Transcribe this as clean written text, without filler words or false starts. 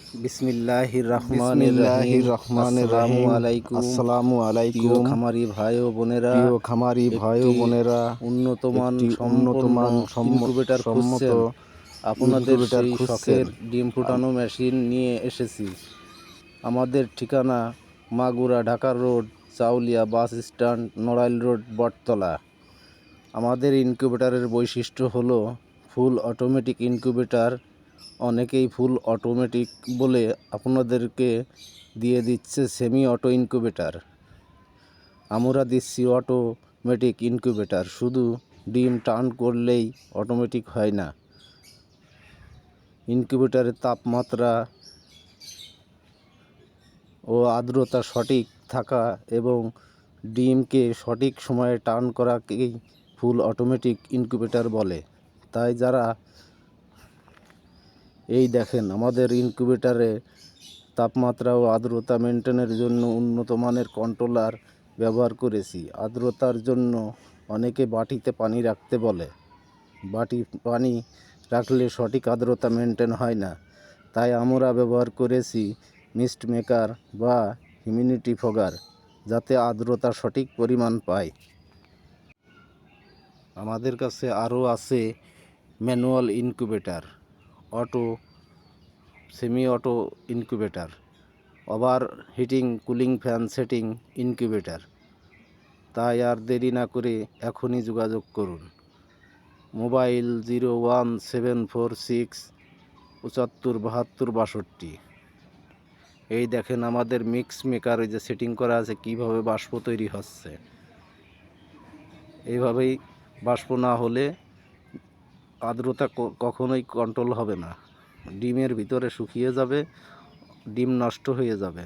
বিসমিল্লাহির রহমানির রহিম। আসসালামু আলাইকুম। আসসালামু প্রিয় আলাইকুম। খামারি ভাই ও বোনেরা, প্রিয় খামারি ভাই ও একটি বোনেরা, উন্নতমান একটি সম্পন্ন উন্নতমান ইনকিউবেটর সম্মত খুঁজছেন, আপনাদের ইনকিউবেটর সেই খুঁজছেন। শখের ডিম ফুটানো মেশিন নিয়ে এসেছি। আমাদের ঠিকানা Magura, Dhaka road, Chauliya bus stand, Narail road, Battala. আমাদের ইনকিউবেটরের বৈশিষ্ট্য হলো ফুল অটোমেটিক ইনকিউবেটর। অনেকেই ফুল অটোমেটিক বলে আপনাদেরকে দিয়ে দিচ্ছে সেমি অটো ইনকিউবেটর। আমরা দিচ্ছি অটোমেটিক ইনকিউবেটর। শুধু ডিম টার্ন করলেই অটোমেটিক হয় না, ইনকিউবেটরের তাপমাত্রা ও আর্দ্রতা সঠিক থাকা এবং ডিমকে সঠিক সময়ে টার্ন করাকেই ফুল অটোমেটিক ইনকিউবেটর বলে। তাই যারা এই দেখেন, আমাদের ইনকিউবেটরে তাপমাত্রা ও আর্দ্রতা মেনটেনের জন্য উন্নত মানের কন্ট্রোলার ব্যবহার করেছি। আর্দ্রতার জন্য অনেকে বাটিতে পানি রাখতে বলে, পানি রাখলে সঠিক আর্দ্রতা মেনটেন হয় না। তাই আমরা ব্যবহার করেছি মিস্ট মেকার বা হিউমিডিটি ফগার, যাতে আর্দ্রতা সঠিক পরিমাণ পায়। আমাদের কাছে আরও আছে manual incubator, auto, semi auto incubator, over heating cooling fan setting incubator. তাই আর দেরি না করে এখনই যোগাযোগ করুন। মোবাইল 01746 75 72 62। এই দেখেন আমাদের মিক্স মেকার, ওই যে সেটিং করা আছে কিভাবে বাষ্প তৈরি হচ্ছে। এইভাবেই বাষ্প না হলে আর্দ্রতা কখনোই কন্ট্রোল হবে না, ডিমের ভিতরে শুকিয়ে যাবে, ডিম নষ্ট হয়ে যাবে।